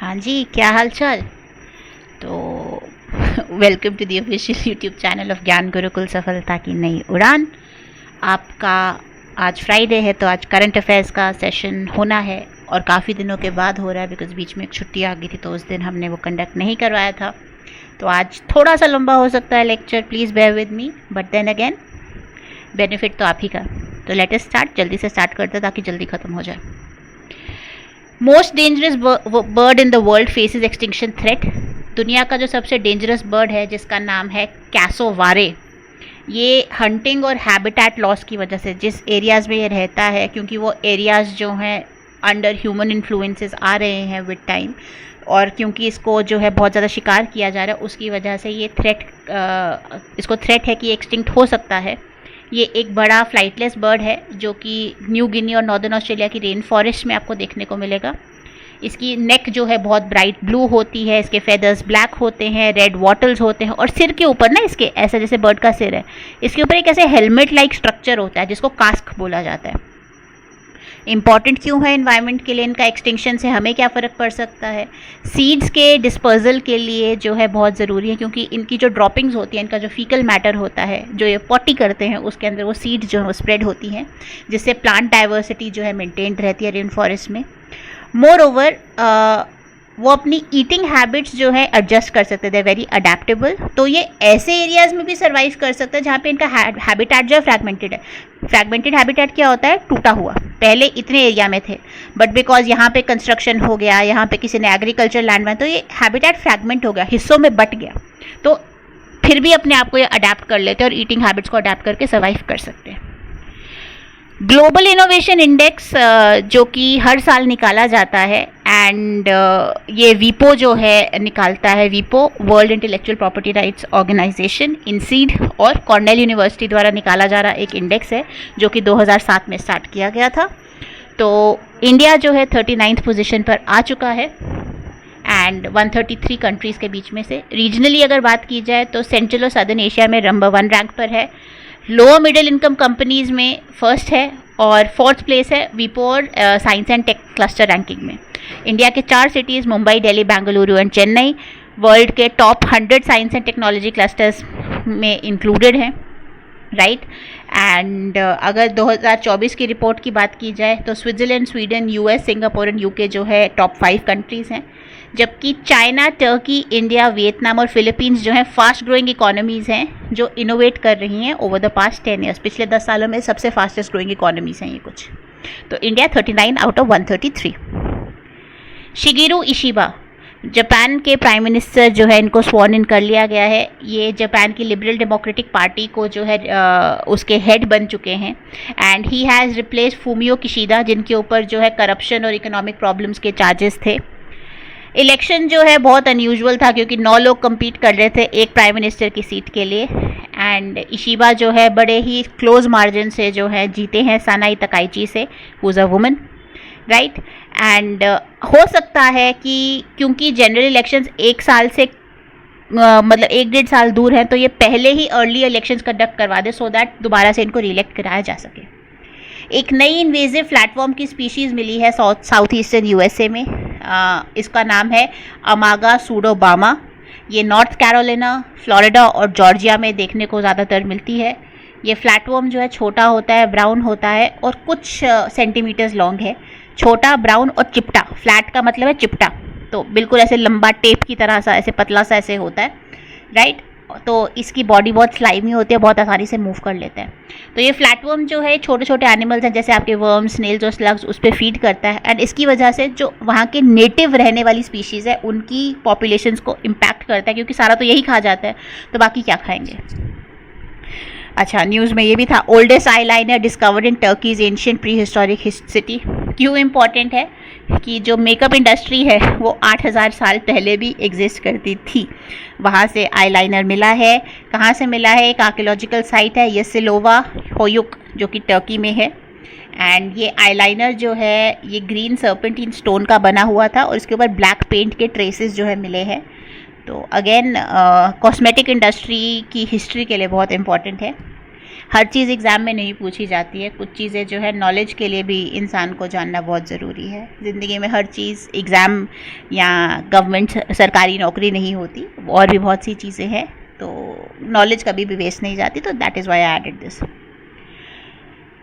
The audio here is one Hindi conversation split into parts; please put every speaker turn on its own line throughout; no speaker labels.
हाँ जी, क्या हाल चाल। तो welcome to the official YouTube channel of Gyan Gurukul सफलता की नई उड़ान। आपका आज फ्राइडे है तो आज करंट अफेयर्स का सेशन होना है और काफ़ी दिनों के बाद हो रहा है बिकॉज बीच में एक छुट्टी आ गई थी तो उस दिन हमने वो कंडक्ट नहीं करवाया था। तो आज थोड़ा सा लंबा हो सकता है lecture, please bear with me, but then again benefit तो आप ही का। तो लेट अस स्टार्ट, जल्दी से स्टार्ट करते ताकि जल्दी ख़त्म हो जाए। Most dangerous bird in the world faces extinction threat. दुनिया का जो सबसे डेंजरस बर्ड है जिसका नाम है कैसोवारे, ये हंटिंग और हैबिटेट लॉस की वजह से जिस एरियाज़ में ये रहता है, क्योंकि वो एरियाज़ जो हैं अंडर ह्यूमन इन्फ्लुएंसेस आ रहे हैं विद टाइम, और क्योंकि इसको जो है बहुत ज़्यादा शिकार किया जा रहा है उसकी वजह से ये इसको थ्रेट है कि एक्सटिंक्ट हो सकता है। ये एक बड़ा फ्लाइटलेस बर्ड है जो कि न्यू गिनी और नॉर्दर्न ऑस्ट्रेलिया की रेन फॉरेस्ट में आपको देखने को मिलेगा। इसकी नेक जो है बहुत ब्राइट ब्लू होती है, इसके फेदर्स ब्लैक होते हैं, रेड वॉटल्स होते हैं, और सिर के ऊपर ना इसके ऐसा जैसे बर्ड का सिर है, इसके ऊपर एक ऐसे हेलमेट लाइक स्ट्रक्चर होता है जिसको कास्क बोला जाता है। इंपॉर्टेंट क्यों है एनवायरनमेंट के लिए इनका एक्सटिंक्शन से हमें क्या फ़र्क पड़ सकता है? सीड्स के डिस्पर्जल के लिए जो है बहुत ज़रूरी है, क्योंकि इनकी जो ड्रॉपिंग्स होती हैं, इनका जो फीकल मैटर होता है जो ये पॉटी करते हैं उसके अंदर वो सीड्स जो है वो स्प्रेड होती हैं, जिससे प्लांट डाइवर्सिटी जो है मेंटेन्ड रहती है रेन फॉरेस्ट में। मोर ओवर वो अपनी ईटिंग हैबिट्स जो है एडजस्ट कर सकते थे, वेरी अडेप्टेबल। तो ये ऐसे एरियाज़ में भी सर्वाइव कर सकते हैं जहाँ पे इनका हैबिटेट जो है फ्रैगमेंटेड है। फ्रैगमेंटेड हैबिटेट क्या होता है? टूटा हुआ। पहले इतने एरिया में थे बट बिकॉज यहाँ पे कंस्ट्रक्शन हो गया, यहाँ पे किसी ने एग्रीकल्चर लैंड में, तो ये हैबिटेट फ्रैगमेंट हो गया, हिस्सों में बट गया। तो फिर भी अपने आप को ये अडेप्ट कर लेते हैं और ईटिंग हैबिट्स को अडेप्ट करके सर्वाइव कर सकते हैं। ग्लोबल इनोवेशन इंडेक्स जो कि हर साल निकाला जाता है, एंड ये वीपो जो है निकालता है, वीपो world intellectual property rights organization, INSEAD और कॉर्नेल यूनिवर्सिटी द्वारा निकाला जा रहा एक इंडेक्स है जो कि 2007 में स्टार्ट किया गया था। तो इंडिया जो है 39th पोजीशन पर आ चुका है एंड 133 कंट्रीज़ के बीच में से। रीजनली अगर बात की जाए तो सेंट्रल और सदर्न एशिया में नंबर 1 रैंक पर है, लोअर मिडिल इनकम कंपनीज़ में फर्स्ट है और 4th प्लेस है वीपो और science and tech cluster ranking में। इंडिया के 4 cities Mumbai, Delhi, Bengaluru and Chennai world के top 100 science and technology clusters में इंक्लूडेड हैं, राइट। एंड अगर 2024 की रिपोर्ट की बात की जाए तो Switzerland, Sweden, US, Singapore and UK जो है टॉप 5 कंट्रीज़ हैं, जबकि चाइना, टर्की, इंडिया, वियतनाम और फिलीपींस जो हैं फास्ट ग्रोइंग इकोनॉमीज़ हैं जो इनोवेट कर रही हैं ओवर द पास्ट 10 ईयर्स। पिछले 10 सालों में सबसे फास्टेस्ट ग्रोइंग इकोनॉमीज़ हैं ये कुछ। तो India 39 out of 133। Shigeru Ishiba Japan के प्राइम मिनिस्टर जो है, इनको स्वॉर्न इन कर लिया गया है। ये जापान की लिबरल डेमोक्रेटिक पार्टी को जो है उसके हेड बन चुके हैं and he has replace Fumio Kishida, जिनके ऊपर जो है करप्शन और इकोनॉमिक प्रॉब्लम्स के चार्जेस थे। इलेक्शन जो है बहुत अनयूजुअल था क्योंकि 9 लोग कम्पीट कर रहे थे एक प्राइम मिनिस्टर की सीट के लिए, एंड इशिबा जो है बड़े ही क्लोज मार्जिन से जो है जीते हैं सानाई तकाइची से, who is a woman, right. And हो सकता है कि क्योंकि जनरल इलेक्शंस एक साल से मतलब 1-1.5 साल दूर हैं, तो ये पहले ही अर्ली इलेक्शंस कंडक्ट करवा दे सो दैट दोबारा से इनको रीइलेक्ट कराया जा सके। एक नई इन्वेजिव प्लेटफॉर्म की स्पीशीज़ मिली है साउथ ईस्टर्न यूएसए में। इसका नाम है अमागा सूडोबामा। ये नॉर्थ कैरोलिना, फ्लोरिडा और जॉर्जिया में देखने को ज़्यादातर मिलती है। ये फ्लैटवर्म जो है छोटा होता है, ब्राउन होता है और कुछ सेंटीमीटर्स लॉन्ग है। छोटा, ब्राउन और चिपटा। फ्लैट का मतलब है चिपटा, तो बिल्कुल ऐसे लंबा टेप की तरह सा, ऐसे पतला सा ऐसे होता है, राइट। तो इसकी बॉडी बहुत स्लाइमी होती है, बहुत आसानी से मूव कर लेते हैं। तो ये फ्लैटवर्म जो है छोटे छोटे एनिमल्स हैं जैसे आपके वर्म्स, स्नेल्स और स्लग्स, उस पर फीड करता है एंड इसकी वजह से जो वहाँ के नेटिव रहने वाली स्पीशीज़ है उनकी पॉपुलेशंस को इम्पैक्ट करता है, क्योंकि सारा तो यही खा जाता है तो बाकी क्या खाएंगे। अच्छा, न्यूज़ में ये भी था, oldest eyeliner discovered in Turkey's ancient pre historic city. क्यों इम्पॉर्टेंट है कि जो मेकअप इंडस्ट्री है वो 8000 साल पहले भी एग्जिस्ट करती थी, वहाँ से आईलाइनर मिला है। कहाँ से मिला है? एक आर्कियोलॉजिकल साइट है यसिलोवा होयुक जो कि टर्की में है। एंड ये आईलाइनर जो है ये ग्रीन सर्पेंटीन स्टोन का बना हुआ था और इसके ऊपर ब्लैक पेंट के ट्रेसेस जो है मिले हैं। तो अगेन कॉस्मेटिक इंडस्ट्री की हिस्ट्री के लिए बहुत इम्पॉर्टेंट है। हर चीज़ एग्ज़ाम में नहीं पूछी जाती है, कुछ चीज़ें जो है नॉलेज के लिए भी इंसान को जानना बहुत ज़रूरी है। ज़िंदगी में हर चीज़ एग्ज़ाम या गवर्नमेंट सरकारी नौकरी नहीं होती, और भी बहुत सी चीज़ें हैं, तो नॉलेज कभी भी वेस्ट नहीं जाती, तो that is why I added this.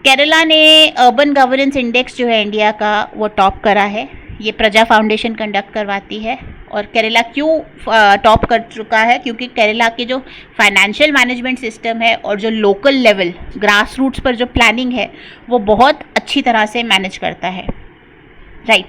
Kerala ने अर्बन गवर्नेंस इंडेक्स जो है इंडिया का वो टॉप करा है। ये प्रजा फाउंडेशन कंडक्ट करवाती है। और केरला क्यों टॉप कर चुका है? क्योंकि केरला के जो फाइनेंशियल मैनेजमेंट सिस्टम है और जो लोकल लेवल ग्रास रूट्स पर जो प्लानिंग है वो बहुत अच्छी तरह से मैनेज करता है, राइट।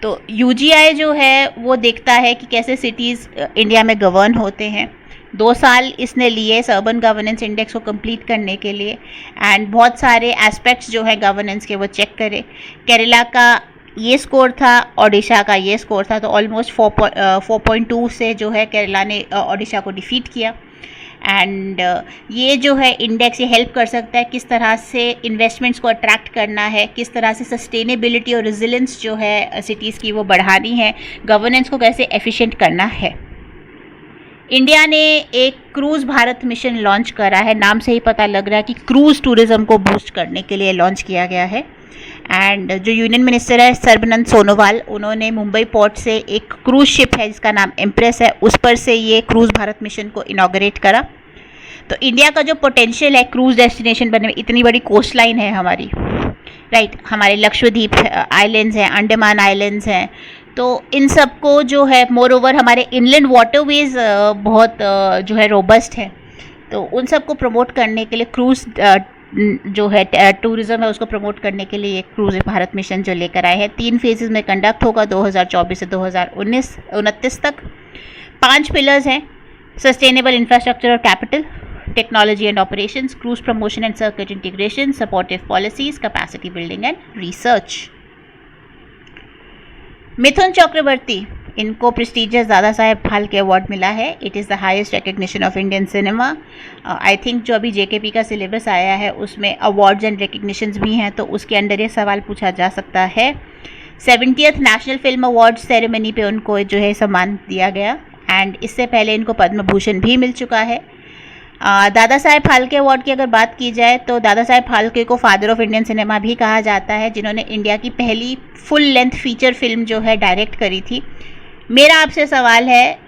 तो यूजीआई जो है वो देखता है कि कैसे सिटीज़ इंडिया में गवर्न होते हैं। 2 साल इसने लिए इस अर्बन गवर्नेंस इंडेक्स को कंप्लीट करने के लिए, एंड बहुत सारे एस्पेक्ट्स जो है गवर्नेंस के वो चेक करे। केरला का ये स्कोर था, ओडिशा का ये स्कोर था, तो ऑलमोस्ट 4.2 से जो है केरला ने ओडिशा को डिफीट किया। एंड ये जो है इंडेक्स ये हेल्प कर सकता है किस तरह से इन्वेस्टमेंट्स को अट्रैक्ट करना है, किस तरह से सस्टेनेबिलिटी और रेजिलेंस जो है सिटीज़ की वो बढ़ानी है, गवर्नेंस को कैसे एफिशिएंट करना है। इंडिया ने एक क्रूज़ भारत मिशन लॉन्च करा है। नाम से ही पता लग रहा है कि क्रूज़ टूरिज़्म को बूस्ट करने के लिए लॉन्च किया गया है। एंड जो यूनियन मिनिस्टर है सर्बानंद सोनोवाल, उन्होंने मुंबई पोर्ट से एक क्रूज़ शिप है जिसका नाम एम्प्रेस है, उस पर से ये क्रूज़ भारत मिशन को इनॉग्रेट करा। तो इंडिया का जो पोटेंशियल है क्रूज़ डेस्टिनेशन बनने में, इतनी बड़ी कोस्ट लाइन है हमारी, राइट। हमारे लक्षद्वीप आइलैंड्स हैं, अंडमान आइलैंड्स हैं, तो इन सबको जो है मोर ओवर हमारे इनलैंड वाटरवेज बहुत जो है रोबस्ट है, तो उन सबको प्रमोट करने के लिए क्रूज़ जो है टूरिज़्म है उसको प्रमोट करने के लिए एक क्रूज़ भारत मिशन जो लेकर आए हैं। 3 फेजेस में कंडक्ट होगा 2024 से 2029 तक। 5 पिलर्स हैं: सस्टेनेबल इंफ्रास्ट्रक्चर और capital, technology and operations, cruise promotion and circuit integration, supportive policies, capacity building and research. Mithun Chakraborty, इनको prestigious Dadasaheb Phalke award मिला है। It is the highest recognition of Indian cinema. I think जो अभी जेकेपी का सिलेबस आया है उसमें अवार्ड्स एंड रिकग्निशंस भी हैं, तो उसके अंडर ये सवाल पूछा जा सकता है। 70th national film award ceremony पे उनको जो है सम्मान दिया गया, एंड इससे पहले इनको पद्म भूषण भी मिल चुका है। दादा साहेब फाल्के अवार्ड की अगर बात की जाए तो दादा साहेब फाल्के को फादर ऑफ इंडियन सिनेमा भी कहा जाता है, जिन्होंने इंडिया की पहली फुल लेंथ फीचर फिल्म जो है डायरेक्ट करी थी। मेरा आपसे सवाल है,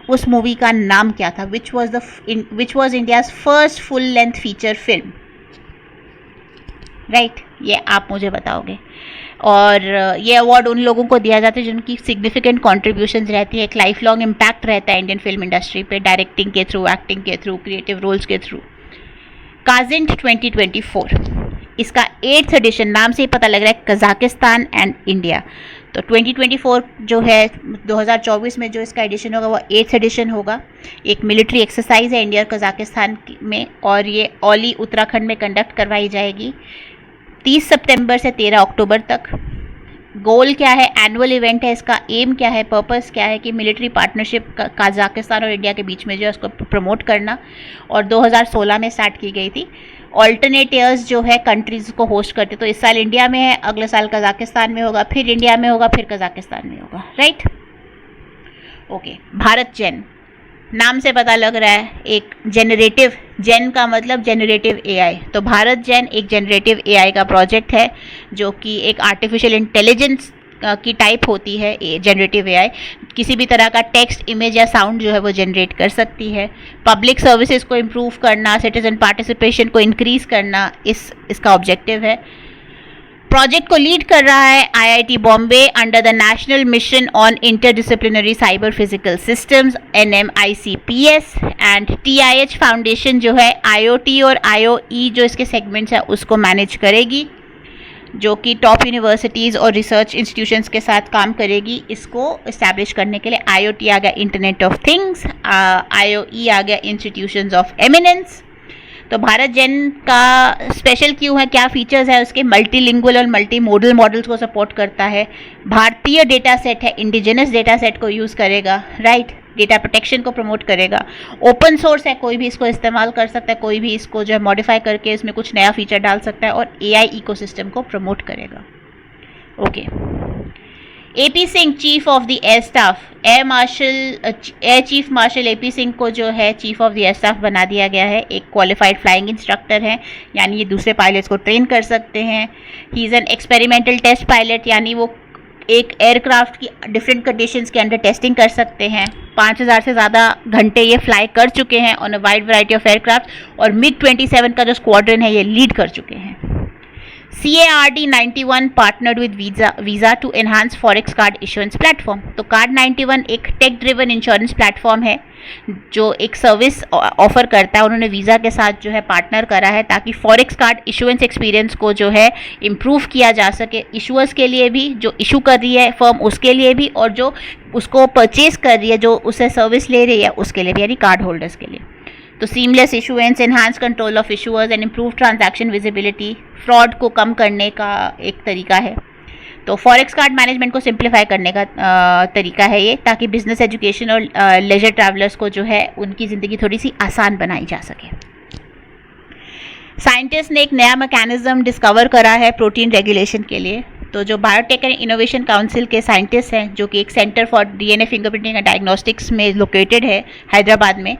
उस मूवी का नाम क्या था? Which was India's first full length feature film, right? ये आप मुझे बताओगे। और ये अवार्ड उन लोगों को दिया जाता है जिनकी सिग्निफिकेंट कॉन्ट्रीब्यूशंस रहती है, एक लाइफ लॉन्ग इम्पैक्ट रहता है इंडियन फिल्म इंडस्ट्री पे, डायरेक्टिंग के थ्रू, एक्टिंग के थ्रू, क्रिएटिव रोल्स के थ्रू। काजिंट 2024, इसका 8th एडिशन, नाम से ही पता लग रहा है कजाकिस्तान एंड इंडिया। तो 2024 जो है 2024 में जो इसका एडिशन होगा वो 8th एडिशन होगा। एक मिलिट्री एक्सरसाइज है इंडिया और कजाकिस्तान में, और ये ओली उत्तराखंड में कंडक्ट करवाई जाएगी 30 सितंबर से 13 अक्टूबर तक। गोल क्या है? एनुअल इवेंट है, इसका एम क्या है, पर्पस क्या है कि मिलिट्री पार्टनरशिप कजाकिस्तान और इंडिया के बीच में जो है उसको प्रमोट करना, और 2016 में स्टार्ट की गई थी। ऑल्टरनेट ईयर्स जो है कंट्रीज़ को होस्ट करते, तो इस साल इंडिया में है, अगले साल कजाकिस्तान में होगा, फिर इंडिया में होगा, फिर कजाकिस्तान में होगा, राइट? ओके। भारत जेन, नाम से पता लग रहा है एक जेनरेटिव, जेन का मतलब जेनरेटिव एआई, तो भारत जेन एक जेनरेटिव एआई का प्रोजेक्ट है जो कि एक आर्टिफिशियल इंटेलिजेंस की टाइप होती है। जेनरेटिव एआई किसी भी तरह का टेक्स्ट, इमेज या साउंड जो है वो जनरेट कर सकती है। पब्लिक सर्विसेज को इम्प्रूव करना, सिटीजन पार्टिसिपेशन को इंक्रीज करना इसका ऑब्जेक्टिव है। प्रोजेक्ट को लीड कर रहा है IIT Bombay under the national mission on interdisciplinary cyber physical systems NMICPS, and TIH foundation जो है IoT और IoE जो इसके सेगमेंट्स हैं उसको मैनेज करेगी, जो कि टॉप यूनिवर्सिटीज़ और रिसर्च इंस्टीट्यूशंस के साथ काम करेगी इसको इस्टेब्लिश करने के लिए। IoT आ गया इंटरनेट ऑफ थिंग्स, IoE आ गया इंस्टीट्यूशंस ऑफ एमिनेंस। तो भारत जेन का स्पेशल क्यों है, क्या फीचर्स है उसके? मल्टीलिंगुअल और मल्टी मॉडल मॉडल्स को सपोर्ट करता है, भारतीय डेटा सेट है, इंडिजिनस डेटा सेट को यूज़ करेगा, राइट? डेटा प्रोटेक्शन को प्रमोट करेगा। ओपन सोर्स है, कोई भी इसको इस्तेमाल कर सकता है, कोई भी इसको जो है मॉडिफाई करके इसमें कुछ नया फीचर डाल सकता है, और AI इकोसिस्टम को प्रमोट करेगा। Okay. AP Singh chief of the air staff, air chief marshal AP Singh को जो है chief of the air staff बना दिया गया है। एक क्वालिफाइड फ्लाइंग इंस्ट्रक्टर हैं, यानी ये दूसरे पायलट्स को ट्रेन कर सकते हैं। He is an experimental test pilot, यानी वो एक एयरक्राफ्ट की डिफरेंट कंडीशंस के अंडर टेस्टिंग कर सकते हैं। 5000 से ज़्यादा घंटे ये फ्लाई कर चुके हैं on a wide variety of aircraft, और MiG-27 का जो स्क्वाड्रन है ये लीड कर चुके हैं। CARD 91 partnered with Visa to enhance forex card issuance platform. तो कार्ड 91 एक टेक ड्रिवन इंश्योरेंस प्लेटफॉर्म है जो एक सर्विस ऑफर करता है। उन्होंने वीज़ा के साथ जो है पार्टनर करा है ताकि फॉरेक्स कार्ड इशुएंस एक्सपीरियंस को जो है इम्प्रूव किया जा सके, इशूअर्स के लिए भी, जो इशू कर रही है फर्म उसके लिए भी, और जो उसको परचेज कर रही है, जो उससे सर्विस ले रही है उसके लिए भी, यानी कार्ड होल्डर्स के लिए। तो seamless issuance, enhance control of issuers and improve transaction visibility, fraud को कम करने का एक तरीका है। तो फॉरेक्स कार्ड मैनेजमेंट को सिंप्लीफाई करने का तरीका है ये, ताकि बिजनेस, एजुकेशन और लेजर ट्रैवलर्स को जो है उनकी ज़िंदगी थोड़ी सी आसान बनाई जा सके। साइंटिस्ट ने एक नया मैकेनिज्म डिस्कवर करा है प्रोटीन रेगुलेशन के लिए। तो जो बायोटेक एंड इनोवेशन काउंसिल के साइंटिस्ट हैं, जो कि एक centre for DNA fingerprinting and diagnostics में लोकेटेड है हैदराबाद में,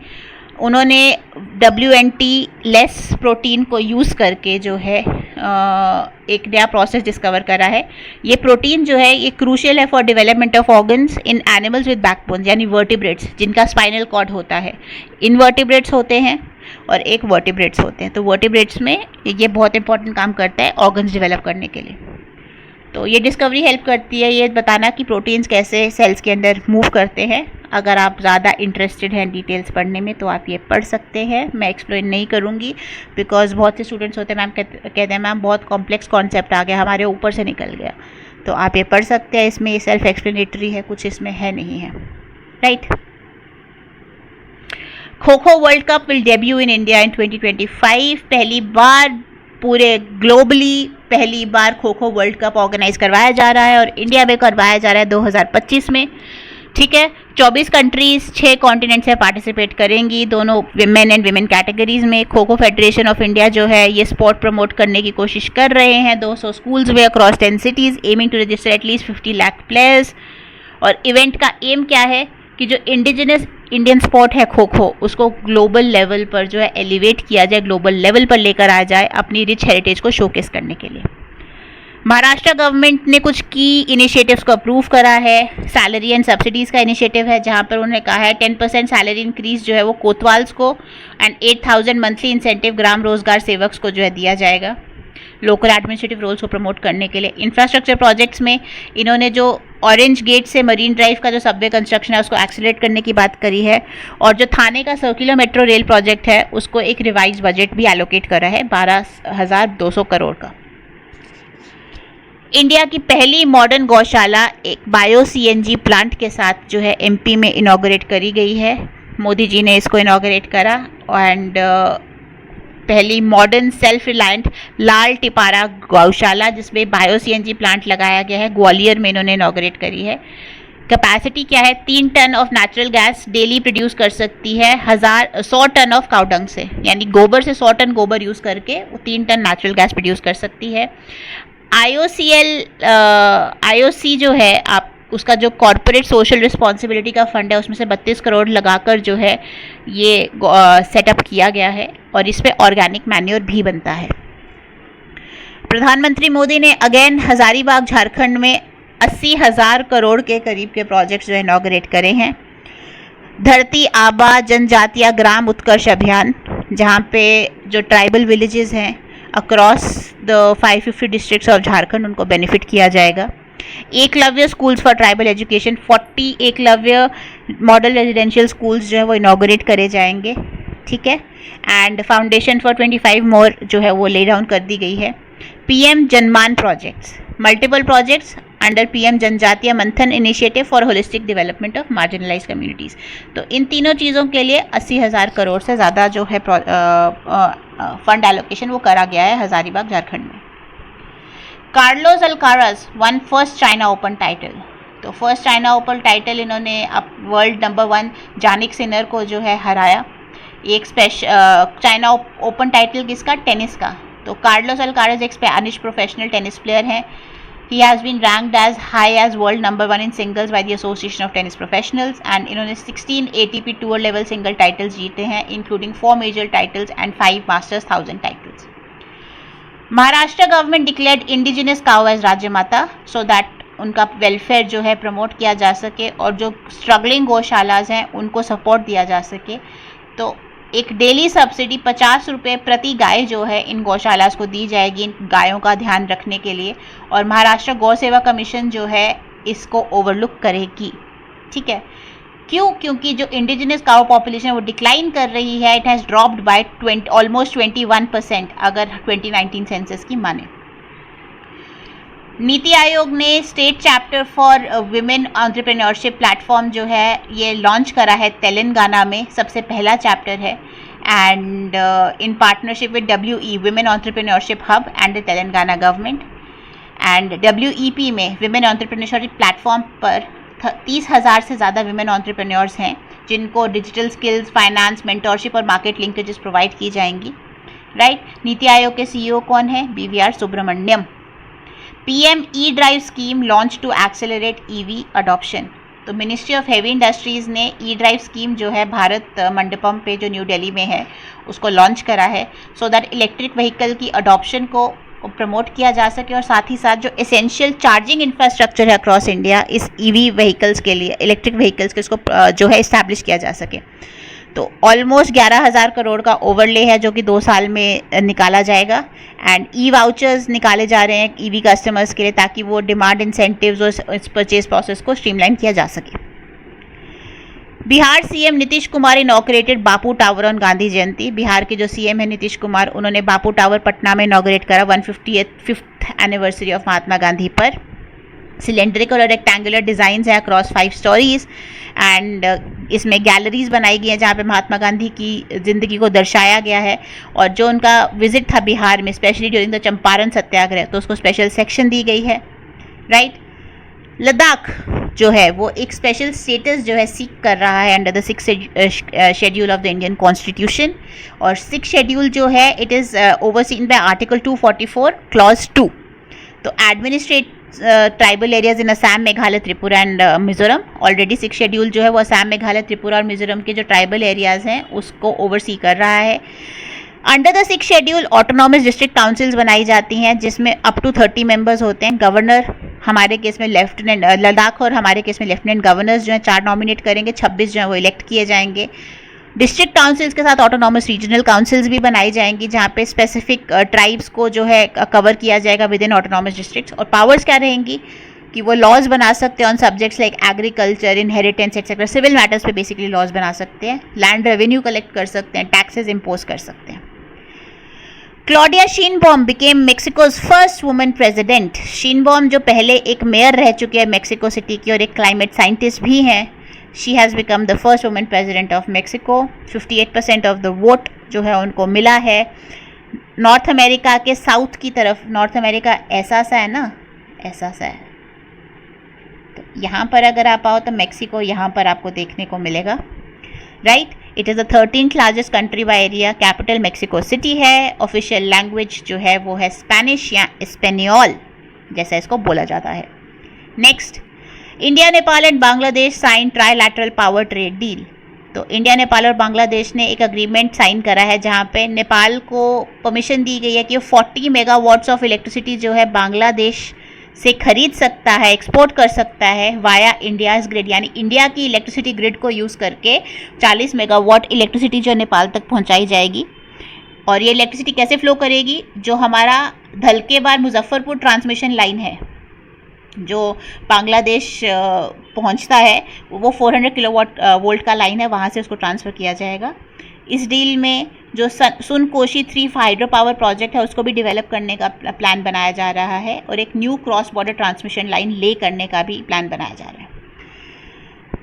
उन्होंने WNT लेस प्रोटीन को यूज़ करके जो है एक नया प्रोसेस डिस्कवर करा है। ये प्रोटीन जो है ये क्रूशियल है for development of organs in animals with backbone, यानी वर्टिब्रेट्स, जिनका स्पाइनल कॉर्ड होता है। इनवर्टिब्रेट्स होते हैं और एक वर्टिब्रेट्स होते हैं। तो वर्टिब्रेट्स में ये बहुत इंपॉर्टेंट काम करता है ऑर्गन्स डेवलप करने के लिए। तो ये डिस्कवरी हेल्प करती है ये बताना कि प्रोटीन्स कैसे सेल्स के अंदर मूव करते हैं। अगर आप ज़्यादा इंटरेस्टेड हैं डिटेल्स पढ़ने में तो आप ये पढ़ सकते हैं, मैं एक्सप्लेन नहीं करूँगी, बिकॉज बहुत से स्टूडेंट्स होते हैं मैम कहते हैं मैम बहुत कॉम्प्लेक्स कॉन्सेप्ट आ गया, हमारे ऊपर से निकल गया। तो आप ये पढ़ सकते हैं, इसमें ये सेल्फ एक्सप्लेनेटरी है, कुछ इसमें है नहीं है, right. Kho kho world cup will debut in India in 2025। पहली बार पूरे ग्लोबली पहली बार kho kho world cup organise करवाया जा रहा है और इंडिया में करवाया जा रहा है 2025 में, ठीक है। 24 कंट्रीज़ 6 कॉन्टिनेंट से पार्टिसिपेट करेंगी, दोनों मेन एंड विमेन कैटेगरीज़ में। Kho kho federation of India जो है ये स्पोर्ट प्रमोट करने की कोशिश कर रहे हैं 200 स्कूल्स में across 10 cities, aiming to register at least 50 lakh players. और इवेंट का एम क्या है कि जो इंडिजिनस इंडियन स्पोर्ट है खो खो, उसको ग्लोबल लेवल पर जो है एलिवेट किया जाए, ग्लोबल लेवल पर लेकर आ जाए अपनी रिच हेरिटेज को शोकेस करने के लिए। महाराष्ट्र गवर्नमेंट ने कुछ की इनिशिएटिव्स को अप्रूव करा है। सैलरी एंड सब्सिडीज़ का इनिशिएटिव है, जहां पर उन्होंने कहा है 10% सैलरी इंक्रीज जो है वो कोतवाल्स को एंड 8000 मंथली इंसेंटिव ग्राम रोजगार सेवक्स को जो है दिया जाएगा, लोकल एडमिनिस्ट्रेटिव रोल्स को प्रमोट करने के लिए। इंफ्रास्ट्रक्चर प्रोजेक्ट्स में इन्होंने जो ऑरेंज गेट से मरीन ड्राइव का जो सबवे कंस्ट्रक्शन है उसको एक्सेलरेट करने की बात करी है, और जो थाने का सर्कुलर मेट्रो रेल प्रोजेक्ट है उसको एक रिवाइज बजट भी एलोकेट करा है 12,200 करोड़ का। इंडिया की पहली मॉडर्न गौशाला एक बायो CNG प्लांट के साथ जो है MP में इनॉग्रेट करी गई है, मोदी जी ने इसको इनॉग्रेट करा। एंड पहली मॉडर्न सेल्फ रिलायंट लाल टिपारा गौशाला जिसमें बायो CNG प्लांट लगाया गया है, ग्वालियर में इन्होंने इनॉग्रेट करी है। कैपेसिटी क्या है, 3 ton of natural gas daily produce कर सकती है 100 टन ऑफ काउडंग से, यानी गोबर से 100 टन गोबर यूज़ करके वो 3 टन नेचुरल गैस प्रोड्यूस कर सकती है। IOC जो है आप उसका जो कॉरपोरेट सोशल रिस्पॉन्सिबिलिटी का फंड है उसमें से 32 करोड़ लगाकर जो है ये सेटअप किया गया है, और इस पे ऑर्गेनिक मैन्योर भी बनता है। प्रधानमंत्री मोदी ने अगेन हजारीबाग झारखंड में 80,000 करोड़ के करीब के प्रोजेक्ट्स जो है इनॉग्रेट करे हैं। धरती आबा जनजातीय ग्राम उत्कर्ष अभियान, जहाँ पे जो ट्राइबल विलेजेस हैं across the 550 districts of Jharkhand उनको बेनिफिट किया जाएगा। Eklavya schools for tribal education, 40 Eklavya model residential schools जो है वो इनॉग्रेट करे जाएंगे, ठीक है। एंड फाउंडेशन फॉर 25 मोर जो है वो ले डाउन कर दी गई है। PM Janman projects, multiple projects under PM Janjatiya Manthan initiative for holistic development of marginalise communities. तो इन तीनों चीज़ों के लिए 80,000 करोड़ से ज़्यादा जो है फंड एलोकेशन वो करा गया है हजारीबाग झारखंड में। Carlos Alcaraz one first China open title. तो फर्स्ट चाइना ओपन टाइटल इन्होंने अब वर्ल्ड नंबर 1 जानिक सिनर को जो है हराया। एक चाइना ओपन टाइटल किसका, टेनिस का। तो कार्लोस अल्काराज एक स्पेनिश प्रोफेशनल टेनिस प्लेयर हैं He has been ranked as high as world number 1 in singles by the Association of Tennis Professionals and इन्होंने 16 ATP tour level single titles जीते हैं, including 4 major titles and 5 masters 1000 titles. Maharashtra government declared indigenous cow as राज्य माता सो दैट उनका वेलफेयर जो है प्रमोट किया जा सके और जो स्ट्रगलिंग गौशालाज हैं उनको सपोर्ट दिया जा सके. तो एक डेली सब्सिडी 50 रुपये प्रति गाय जो है इन गौशालाज को दी जाएगी इन गायों का ध्यान रखने के लिए. और महाराष्ट्र गौ सेवा कमीशन जो है इसको ओवरलुक करेगी. ठीक है, क्यों? क्योंकि जो इंडिजिनस काउ पॉपुलेशन है वो डिक्लाइन कर रही है. It has dropped by almost 21% अगर 2019 सेंसस की माने. नीति आयोग ने state chapter for women entrepreneurship platform जो है ये लॉन्च करा है तेलंगाना में. सबसे पहला चैप्टर है and in partnership with WE women entrepreneurship hub and the Telangana government. And WEP में विमेन एंटरप्रेन्योरशिप प्लेटफॉर्म पर 30,000 से ज़्यादा विमेन एंटरप्रेन्योर्स हैं जिनको डिजिटल स्किल्स, फाइनेंस, मेंटोरशिप और मार्केट लिंकेजेस प्रोवाइड की जाएंगी. राइट. नीति आयोग के CEO कौन है? BVR Subrahmanyam. PM E drive scheme launch to accelerate EV adoption. तो मिनिस्ट्री ऑफ हेवी इंडस्ट्रीज़ ने E-ड्राइव स्कीम जो है भारत मंडपम पे जो न्यू दिल्ली में है उसको लॉन्च करा है सो दैट इलेक्ट्रिक व्हीकल की अडॉप्शन को प्रमोट किया जा सके और साथ ही साथ जो एसेंशियल चार्जिंग इंफ्रास्ट्रक्चर है अक्रॉस इंडिया इस EV व्हीकल्स के लिए, इलेक्ट्रिक व्हीकल्स के उसको जो है इस्टेब्लिश किया जा सके. तो ऑलमोस्ट 11,000 करोड़ का ओवरले है जो कि 2 साल में निकाला जाएगा. एंड वाउचर्स निकाले जा रहे हैं EV कस्टमर्स के लिए ताकि वो डिमांड इंसेंटिव्स और इस परचेज प्रोसेस को स्ट्रीमलाइन किया जा सके. Bihar CM Nitish Kumar inaugurated Bapu tower on Gandhi Jayanti. Bihar के जो CM है नीतीश कुमार उन्होंने बापू टावर पटना में इनॉग्रेट करा 155th anniversary of Mahatma Gandhi पर. सिलेंड्रिकल और रेक्टेंगुलर डिज़ाइंस हैं अक्रॉस 5 स्टोरीज एंड इसमें गैलरीज बनाई गई हैं जहाँ पे महात्मा गांधी की ज़िंदगी को दर्शाया गया है. और जो उनका विजिट था बिहार में स्पेशली ड्यूरिंग द चंपारण सत्याग्रह तो उसको स्पेशल सेक्शन दी गई है. राइट. लद्दाख जो है वो एक स्पेशल स्टेटस जो है सीख कर रहा है under the 6th schedule of the Indian constitution. और 6th शेड्यूल जो है it is overseen bye article 244 clause 2. तो administrate tribal areas in Assam, Meghalaya, Tripura and Mizoram. Already 6th schedule जो है वो असम, मेघालय, त्रिपुरा और मिजोरम के जो ट्राइबल एरियाज हैं उसको ओवरसी कर रहा है. Under the 6th schedule autonomous district councils बनाई जाती हैं जिसमें अप टू 30 मेंबर्स होते हैं. गवर्नर हमारे केस में लेफ्टिनेंट, लद्दाख और हमारे केस में लेफ्टिनेंट गवर्नर्स जो हैं 4 नॉमिनेट करेंगे, 26 जो है वो इलेक्ट किए जाएंगे. डिस्ट्रिक्ट काउंसिल्स के साथ ऑटोनॉमस रीजनल काउंसिल्स भी बनाई जाएंगी जहाँ पे स्पेसिफिक ट्राइब्स को जो है कवर किया जाएगा विद इन ऑटोनॉमस डिस्ट्रिक्ट्स. और पावर्स क्या रहेंगी कि वो लॉज बना सकते हैं on subjects like agriculture, inheritance etcetera. Civil matters पे बेसिकली लॉज बना सकते हैं. लैंड रेवेन्यू कलेक्ट कर सकते हैं, टैक्सेस इम्पोज कर सकते हैं. Claudia Sheinbaum became Mexico's first women president. Sheinbaum जो पहले एक मेयर रह चुके हैं मेक्सिको सिटी की और एक क्लाइमेट साइंटिस्ट भी हैं. She has become the first woman president of Mexico. 58% of the vote जो है उनको मिला है. नॉर्थ अमेरिका के साउथ की तरफ, नॉर्थ अमेरिका ऐसा सा है ना, ऐसा सा है. तो यहाँ पर अगर आप आओ तो मेक्सिको यहाँ पर आपको देखने को मिलेगा. Right. It is the 13th largest country by area. Capital Mexico city है. ऑफिशियल लैंग्वेज जो है वो है स्पेनिश या स्पेनियोल जैसा इसको बोला जाता है. Next, India, Nepal and Bangladesh sign trilateral power trade deal. तो इंडिया, नेपाल और बांग्लादेश ने एक अग्रीमेंट साइन करा है जहाँ पे नेपाल को परमिशन दी गई है कि वो 40 मेगावाट्स ऑफ इलेक्ट्रिसिटी जो है बांग्लादेश से खरीद सकता है, एक्सपोर्ट कर सकता है वाया इंडियाज़ ग्रिड. यानी इंडिया की इलेक्ट्रिसिटी ग्रिड को यूज़ करके 40 मेगावाट इलेक्ट्रिसिटी जो नेपाल तक पहुँचाई जाएगी. और ये इलेक्ट्रिसिटी कैसे फ्लो करेगी? जो हमारा धलकेबार मुजफ्फरपुर ट्रांसमिशन लाइन है जो बांग्लादेश पहुंचता है वो 400 किलोवाट वोल्ट का लाइन है, वहाँ से उसको ट्रांसफ़र किया जाएगा. इस डील में जो सुनकोशी 3 हाइड्रो पावर प्रोजेक्ट है उसको भी डेवलप करने का प्लान बनाया जा रहा है और एक new cross border transmission line ले करने का भी प्लान बनाया जा रहा है.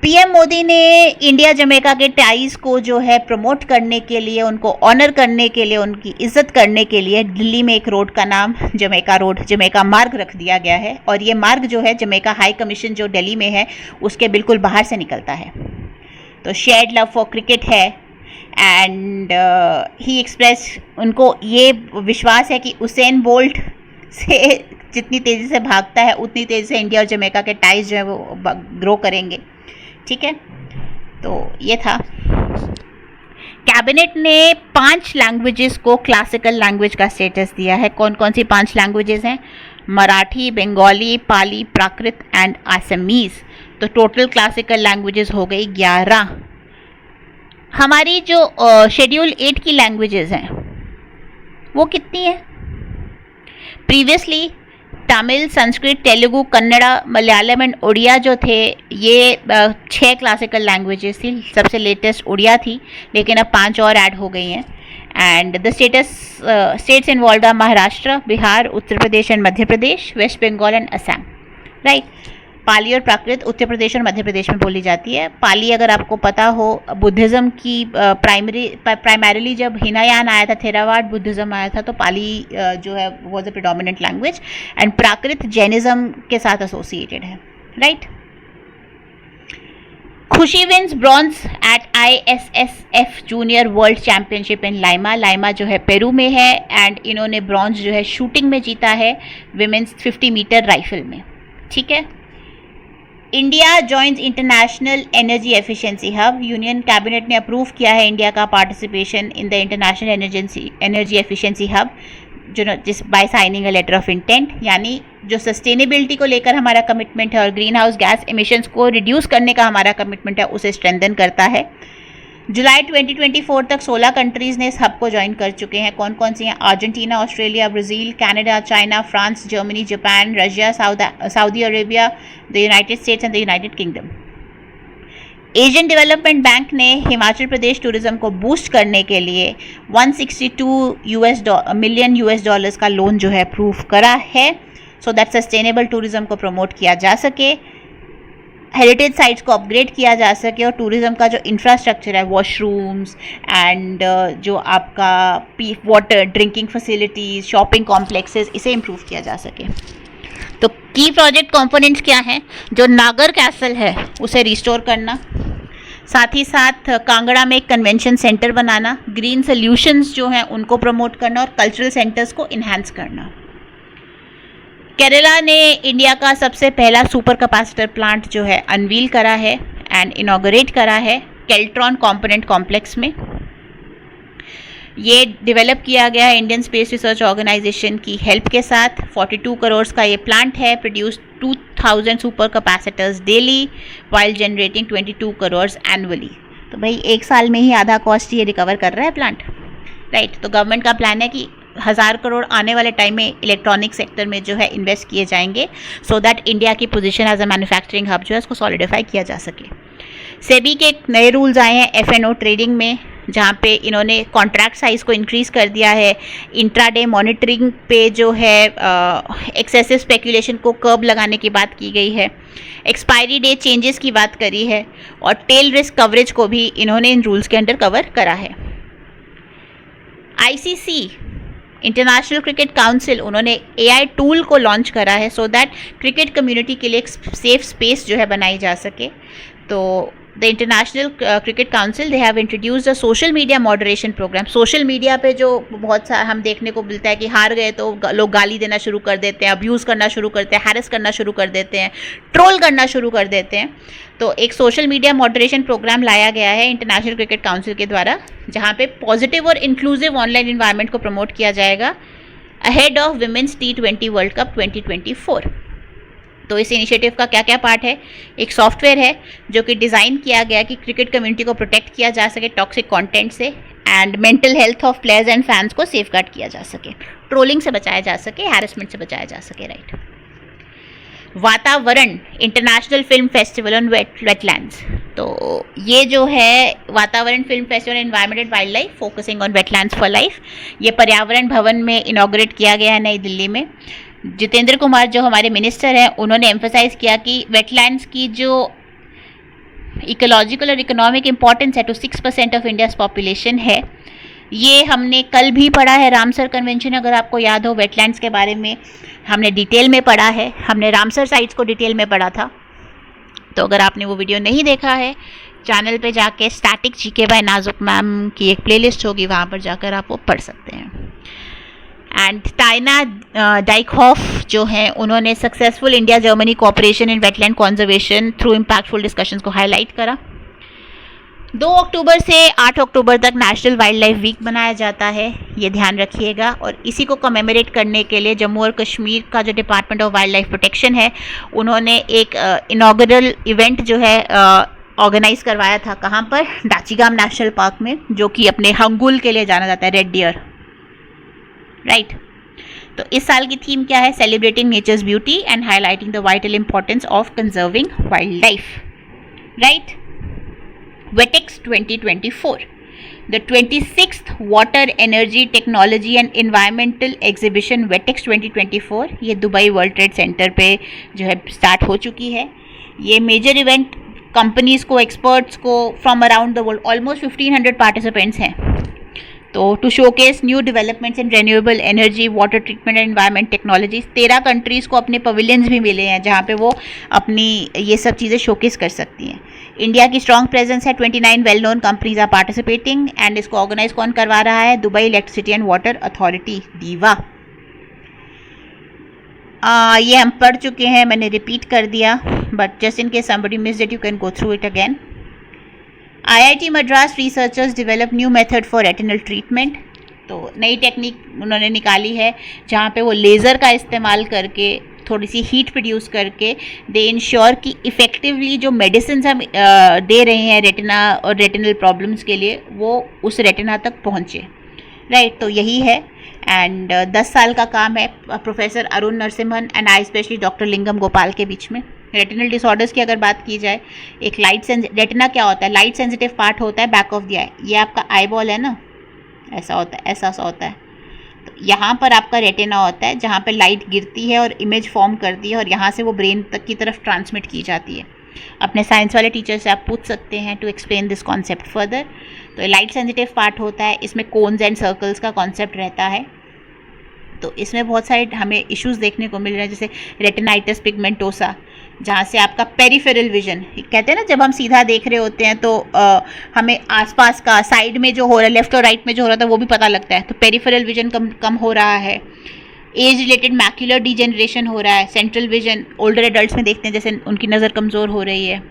पीएम मोदी ने इंडिया जमैका के टाइज को जो है प्रमोट करने के लिए, उनको ऑनर करने के लिए, उनकी इज्जत करने के लिए दिल्ली में एक रोड का नाम जमैका रोड, जमैका मार्ग रख दिया गया है. और ये मार्ग जो है जमैका हाई कमीशन जो दिल्ली में है उसके बिल्कुल बाहर से निकलता है. तो शेयर्ड लव फॉर क्रिकेट है एंड ही एक्सप्रेस, उनको ये विश्वास है कि उसेन बोल्ट से जितनी तेज़ी से भागता है उतनी तेज़ी से इंडिया और जमैका के टाइज जो है वो ग्रो करेंगे। ठीक है, तो ये था। कैबिनेट ने 5 लैंग्वेजेस को क्लासिकल लैंग्वेज का स्टेटस दिया है। कौन कौन सी 5 लैंग्वेजेस हैं? मराठी, बंगाली, पाली, प्राकृत एंड असमीज़। तो टोटल क्लासिकल लैंग्वेजेस हो गई 11। हमारी जो शेड्यूल 8 की लैंग्वेजेस हैं वो कितनी है? प्रीवियसली तमिल, संस्कृत, तेलुगु, कन्नड़ा, मलयालम एंड उड़िया जो थे ये 6 क्लासिकल लैंग्वेजेस थी। सबसे लेटेस्ट उड़िया थी, लेकिन अब 5 और ऐड हो गई हैं। And the states involve are Maharashtra, Bihar, Uttar Pradesh and Madhya Pradesh, West Bengal and Assam. Right. Pali और प्राकृत उत्तर प्रदेश और मध्य प्रदेश में बोली जाती है। पाली अगर आपको पता हो, बुद्धिज़्म की प्राइमरीली जब हिनायान आया था, थेरावाड बुद्धिज़्म आया था, तो पाली जो है was a predominant language. And Prakrit Jainism के साथ एसोसिएटेड है। Right. Khushi wins bronze at ISSF junior world championship in Lima. Lima जो है पेरू में है एंड इन्होंने ब्रॉन्ज जो है शूटिंग में जीता है, विमेंस 50 मीटर राइफल में। ठीक है। India joins international energy efficiency hub. Union cabinet ने अप्रूव किया है इंडिया का participation in the international energy efficiency hub, जो जिस by signing a letter of intent. यानी जो सस्टेनेबिलिटी को लेकर हमारा कमिटमेंट है और ग्रीन हाउस गैस एमिशंस को रिड्यूस करने का हमारा कमिटमेंट है, उसे स्ट्रेंथन करता है। जुलाई 2024 तक 16 कंट्रीज़ ने इस हब को ज्वाइन कर चुके हैं। कौन कौन सी हैं? Argentina, Australia, Brazil, Canada, China, France, Germany, Japan, Russia, Saudi Arabia, the United states and the United kingdom. Asian development bank ने हिमाचल प्रदेश टूरिज्म को बूस्ट करने के लिए $162 मिलियन का लोन जो है अप्रूव करा है, सो दैट सस्टेनेबल टूरिज्म को प्रमोट किया जा सके, हेरिटेज साइट्स को अपग्रेड किया जा सके और टूरिज़्म का जो इंफ्रास्ट्रक्चर है, वॉशरूम्स एंड जो आपका water drinking facilities, shopping complexes, इसे इम्प्रूव किया जा सके। तो की प्रोजेक्ट कंपोनेंट्स क्या हैं? जो नागर कैसल है उसे रिस्टोर करना, साथ ही साथ कांगड़ा में एक कन्वेंशन सेंटर बनाना, ग्रीन सोल्यूशंस जो हैं उनको प्रमोट करना और कल्चरल सेंटर्स को इन्हांस करना। केरला ने इंडिया का सबसे पहला सुपर कैपेसिटर प्लांट जो है अनवील करा है एंड इनॉग्रेट करा है केल्ट्रॉन कंपोनेंट कॉम्प्लेक्स में। ये डेवलप किया गया है इंडियन स्पेस रिसर्च ऑर्गेनाइजेशन की हेल्प के साथ। 42 करोड़ का ये प्लांट है, produce 2000 super capacitors daily while generating 22 crore annually. तो भाई 1 साल में ही आधा कॉस्ट ये रिकवर कर रहा है प्लांट। राइट। तो गवर्नमेंट का प्लान है कि 1000 करोड़ आने वाले टाइम में इलेक्ट्रॉनिक सेक्टर में जो है इन्वेस्ट किए जाएंगे, सो दैट इंडिया की position as a manufacturing hub जो है उसको सॉलिडिफाई किया जा सके। सेबी के नए रूल्स आए हैं F&O ट्रेडिंग में, जहाँ पे इन्होंने कॉन्ट्रैक्ट साइज़ को इंक्रीज़ कर दिया है। इंट्राडे मॉनिटरिंग पे जो है एक्सेसिव स्पेकुलेशन को कर्ब लगाने की बात की गई है। एक्सपायरी डेट चेंजेस की बात करी है और टेल रिस्क कवरेज को भी इन्होंने इन रूल्स के अंडर कवर करा है। ICC इंटरनेशनल क्रिकेट काउंसिल, उन्होंने AI टूल को लॉन्च करा है सो दैट क्रिकेट कम्युनिटी के लिए एक सेफ स्पेस जो है बनाई जा सके। तो the international cricket council they have introduced a social media moderation program. Social media पे जो बहुत सा हम देखने को मिलता है कि हार गए तो लोग गाली देना शुरू कर देते हैं, अब्यूज़ करना शुरू करते हैं, हैरेस करना शुरू कर देते हैं, ट्रोल करना शुरू कर देते हैं। तो एक सोशल मीडिया मॉडरेशन प्रोग्राम लाया गया है इंटरनेशनल क्रिकेट काउंसिल के द्वारा, जहाँ पे पॉजिटिव और इंक्लूसिव ऑनलाइन इन्वायरमेंट को प्रमोट किया जाएगा ahead of women's T20 world cup 2024। तो इस इनिशिएटिव का क्या क्या पार्ट है? एक सॉफ्टवेयर है जो कि डिज़ाइन किया गया कि क्रिकेट कम्युनिटी को प्रोटेक्ट किया जा सके टॉक्सिक कंटेंट से, and mental health of players and fans को सेफगार्ड किया जा सके, ट्रोलिंग से बचाया जा सके, हैरेसमेंट से बचाया जा सके। राइट। वातावरण international film festival on wetlands. तो ये जो है वातावरण film festival environment and wild life focusing on wetlands for life, ये पर्यावरण भवन में इनॉग्रेट किया गया है नई दिल्ली में। जितेंद्र कुमार जो हमारे मिनिस्टर हैं, उन्होंने एम्फसाइज किया कि वेटलैंड्स की जो इकोलॉजिकल और इकोनॉमिक इम्पॉर्टेंस है टू 6% ऑफ इंडियाज़ पॉपुलेशन है। ये हमने कल भी पढ़ा है रामसर कन्वेंशन, अगर आपको याद हो वेटलैंड्स के बारे में हमने डिटेल में पढ़ा है, हमने रामसर साइट्स को डिटेल में पढ़ा था। तो अगर आपने वो वीडियो नहीं देखा है, चैनल पे जाके स्टैटिक जीके बाय नाजुक मैम की एक प्लेलिस्ट होगी, वहाँ पर जाकर आप वो पढ़ सकते हैं। एंड टाइना डाइकहॉफ जो हैं उन्होंने successful India Germany cooperation in wetland conservation through impactful discussions को हाईलाइट करा। 2 अक्टूबर से 8 अक्टूबर तक नेशनल वाइल्ड लाइफ वीक मनाया जाता है, ये ध्यान रखिएगा। और इसी को कमेमोरेट करने के लिए जम्मू और कश्मीर का जो department of wild life protection है उन्होंने एक इनॉग्रल इवेंट जो है ऑर्गेनाइज करवाया था। कहाँ पर? दाचीगाम नेशनल पार्क में, जो कि अपने हंगुल के लिए जाना जाता है, रेड डियर, राइट। तो इस साल की थीम क्या है? Celebrating nature's beauty and highlighting the vital importance of conserving wildlife, right. WETEX 2024, the 26th Water Energy Technology and Environmental Exhibition WETEX 2024 ये दुबई वर्ल्ड ट्रेड सेंटर पे जो है स्टार्ट हो चुकी है। ये मेजर इवेंट कंपनीज़ को, एक्सपर्ट्स को from around the world, almost 1500 participants हैं। तो to showcase new developments in renewable energy, water treatment and environment technologies. 13 countries को अपने पवेलियंस भी मिले हैं जहाँ पे वो अपनी ये सब चीज़ें शोकेस कर सकती हैं। इंडिया की स्ट्रॉन्ग प्रेजेंस है, 29 well known companies are participating. And इसको ऑर्गेनाइज कौन करवा रहा है? Dubai electricity and water authority, दीवा। ये हम पढ़ चुके हैं, मैंने रिपीट कर दिया, but just in case somebody missed it you can go through it again. IIT Madras researchers develop new method for retinal treatment. तो नई टेक्निक उन्होंने निकाली है जहाँ पे वो लेज़र का इस्तेमाल करके, थोड़ी सी हीट प्रोड्यूस करके दे इंश्योर कि इफ़ेक्टिवली जो मेडिसिन हम दे रहे हैं रेटिना और रेटिनल प्रॉब्लम्स के लिए वो उस रेटिना तक पहुँचे, राइट। तो यही है। एंड 10 साल का काम है professor Arun Narasimhan and eye specialist doctor Lingam Gopal के बीच में। रेटिनल डिसऑर्डर्स की अगर बात की जाए, एक रेटिना क्या होता है? लाइट सेंसिटिव पार्ट होता है बैक ऑफ द आई। ये आपका आई बॉल है ना, ऐसा होता है, ऐसा होता है। तो यहाँ पर आपका रेटिना होता है जहाँ पे लाइट गिरती है और इमेज फॉर्म करती है और यहाँ से वो ब्रेन तक की तरफ ट्रांसमिट की जाती है। अपने साइंस वाले टीचर से आप पूछ सकते हैं to explain this concept further. तो लाइट सेंसिटिव पार्ट होता है, इसमें कोन्स एंड सर्कल्स का कॉन्सेप्ट रहता है। तो इसमें बहुत सारे हमें इश्यूज देखने को मिल रहे हैं, जैसे रेटिनाइटिस पिगमेंटोसा, जहाँ से आपका पेरिफेरल विजन, कहते हैं ना जब हम सीधा देख रहे होते हैं तो हमें आसपास का, साइड में जो हो रहा है, लेफ्ट और राइट में जो हो रहा था वो भी पता लगता है। तो पेरिफेरल विजन कम हो रहा है। एज रिलेटेड मैक्यूलर डिजेनरेशन हो रहा है। सेंट्रल विजन ओल्डर एडल्ट्स में देखते हैं जैसे उनकी नज़र कमज़ोर हो रही है।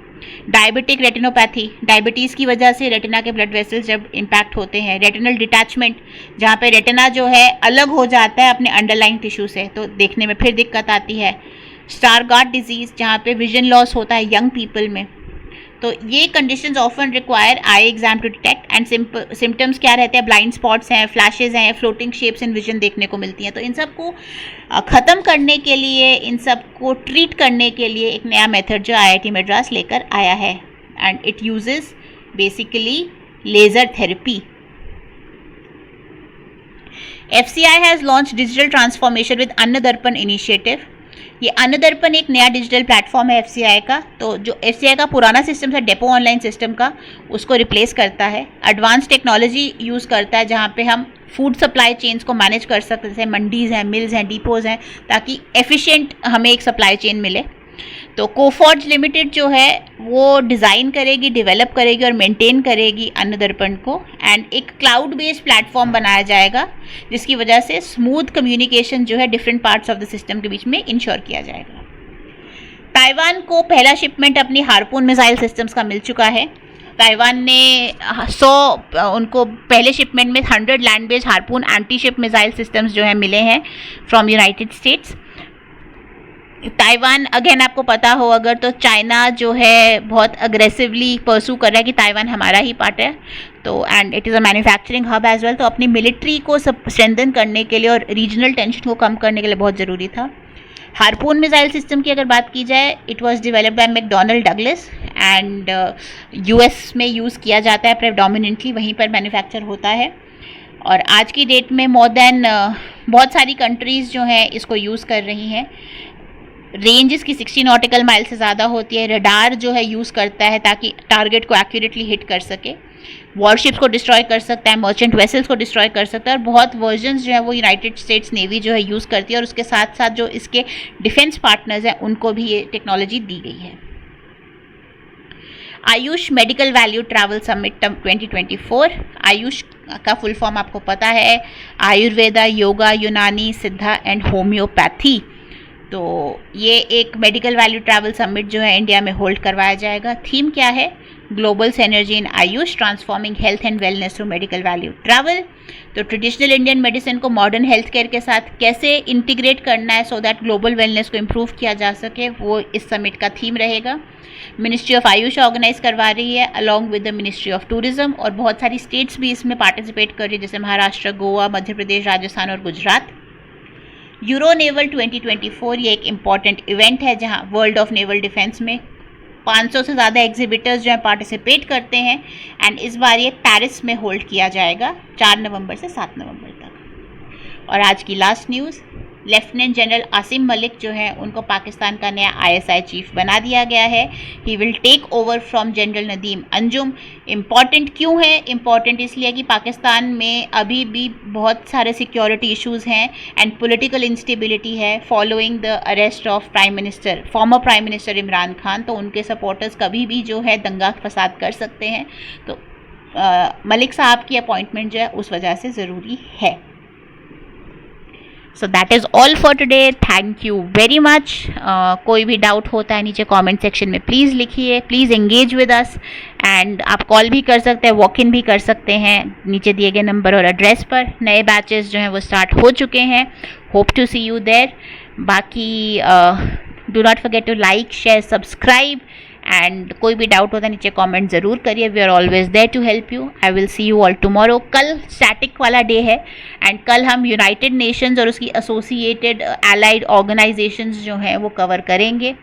डायबिटिक रेटिनोपैथी, डायबिटीज़ की वजह से रेटिना के ब्लड वेसल्स जब इम्पैक्ट होते हैं। रेटिनल डिटैचमेंट, जहाँ पे रेटिना जो है अलग हो जाता है अपने अंडरलाइन टिश्यू से, तो देखने में फिर दिक्कत आती है। स्टारगार्ड डिजीज़, जहाँ पे विजन लॉस होता है यंग पीपल में। तो ये conditions often require eye exam to detect. And symptoms क्या रहते हैं? ब्लाइंड स्पॉट्स हैं, फ्लैशेज हैं, फ्लोटिंग शेप्स इन विजन देखने को मिलती हैं। तो इन सब को ख़त्म करने के लिए, इन सब को ट्रीट करने के लिए एक नया मेथड जो IIT मद्रास लेकर आया है, and it uses basically laser therapy. FCI has launch digital transformation with अन्न दर्पण इनिशिएटिव। ये अन्न दर्पण एक नया डिजिटल प्लेटफॉर्म है FCI का। तो जो FCI का पुराना सिस्टम था डेपो ऑनलाइन सिस्टम का, उसको रिप्लेस करता है। एडवांस टेक्नोलॉजी यूज़ करता है जहाँ पे हम फूड सप्लाई चेन्स को मैनेज कर सकते हैं, जैसे मंडीज़ हैं, मिल्स हैं, डिपोज़ हैं, ताकि एफिशिएंट हमें एक सप्लाई चेन मिले। तो कोफॉर्ज लिमिटेड जो है वो डिज़ाइन करेगी, डेवलप करेगी और मेंटेन करेगी अन्न दर्पण को। एंड एक क्लाउड बेस्ड प्लेटफॉर्म बनाया जाएगा जिसकी वजह से स्मूथ कम्युनिकेशन जो है different parts of the system के बीच में इंश्योर किया जाएगा। ताइवान को पहला शिपमेंट अपनी हार्पून मिसाइल सिस्टम्स का मिल चुका है। ताइवान ने 100 उनको पहले शिपमेंट में 100 land based harpoon anti ship missile systems जो है मिले हैं from United states. Taiwan, again आपको पता हो अगर, तो चाइना जो है बहुत अग्रेसिवली परसू कर रहा है कि ताइवान हमारा ही पार्ट है। तो and it is a manufacturing hub as well. तो अपनी मिलिट्री को स्ट्रेंथन करने के लिए और रीजनल टेंशन को कम करने के लिए बहुत ज़रूरी था। हार्पून मिसाइल सिस्टम की अगर बात की जाए, it was developed by McDonnell Douglas and US में यूज़ किया जाता है प्रेडोमिनेंटली, वहीं पर मैन्युफैक्चर होता है। और आज की डेट में मोर देन बहुत सारी कंट्रीज़ जो हैं इसको यूज़ कर रही हैं। रेंज इसकी 60 नॉटिकल माइल से ज़्यादा होती है। रडार जो है यूज़ करता है ताकि टारगेट को एक्यूरेटली हिट कर सके। वॉरशिप्स को डिस्ट्रॉय कर सकता है, मर्चेंट वेसल्स को डिस्ट्रॉय कर सकता है। और बहुत वर्जन्स जो है वो यूनाइटेड स्टेट्स नेवी जो है यूज़ करती है। और उसके साथ साथ जो इसके डिफेंस पार्टनर्स हैं उनको भी ये टेक्नोलॉजी दी गई है। Ayush medical value travel summit 2024। Ayush का फुल फॉर्म आपको पता है, आयुर्वेदा, योगा, यूनानी, सिद्धा एंड होम्योपैथी। तो ये एक मेडिकल वैल्यू ट्रैवल समिट जो है इंडिया में होल्ड करवाया जाएगा। थीम क्या है? Global synergy in Ayush, transforming health and wellness through medical value travel. तो ट्रेडिशनल इंडियन मेडिसिन को मॉडर्न हेल्थ केयर के साथ कैसे इंटीग्रेट करना है सो दैट ग्लोबल वेलनेस को इम्प्रूव किया जा सके, वो इस समिट का थीम रहेगा। मिनिस्ट्री ऑफ आयुष ऑर्गेनाइज करवा रही है along with the ministry of tourism, और बहुत सारी स्टेट्स भी इसमें पार्टिसिपेट कर रही है, जैसे महाराष्ट्र, गोवा, मध्य प्रदेश, राजस्थान और गुजरात। यूरो नेवल 2024 ये एक इम्पॉर्टेंट इवेंट है जहां वर्ल्ड ऑफ नेवल डिफेंस में 500 से ज़्यादा एग्जिबिटर्स जो हैं पार्टिसिपेट करते हैं, एंड इस बार ये पेरिस में होल्ड किया जाएगा 4 नवंबर से 7 नवंबर तक। और आज की last news, lieutenant general Asim Malik जो है उनको पाकिस्तान का नया ISI चीफ बना दिया गया है। He will take over from general Nadeem Anjum. Important क्यों है? इम्पॉर्टेंट इसलिए कि पाकिस्तान में अभी भी बहुत सारे सिक्योरिटी इश्यूज़ हैं एंड पॉलिटिकल इंस्टेबिलिटी है following the arrest of former prime minister Imran Khan. तो उनके सपोर्टर्स कभी भी जो है दंगा फसाद कर सकते हैं, तो मलिक साहब की अपॉइंटमेंट जो है उस वजह से ज़रूरी है। So that is all for today, thank you very much. कोई भी डाउट होता है नीचे कमेंट सेक्शन में प्लीज़ लिखिए, please engage with us, and आप कॉल भी कर सकते हैं, वॉक इन भी कर सकते हैं नीचे दिए गए नंबर और एड्रेस पर। नए बैचेस जो हैं वो स्टार्ट हो चुके हैं, hope to see you there. बाकी do not forget to like, share, subscribe, and कोई भी डाउट होता है नीचे कमेंट ज़रूर करिए। We are always there to help you. I will see you all tomorrow. कल स्टैटिक वाला डे है, एंड कल हम यूनाइटेड नेशंस और उसकी एसोसिएटेड एलाइड ऑर्गेनाइजेशंस जो हैं वो कवर करेंगे।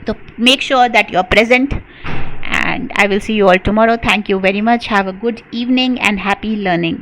तो make sure that you are present, and I will see you all tomorrow. Thank you very much, have a good evening and happy learning.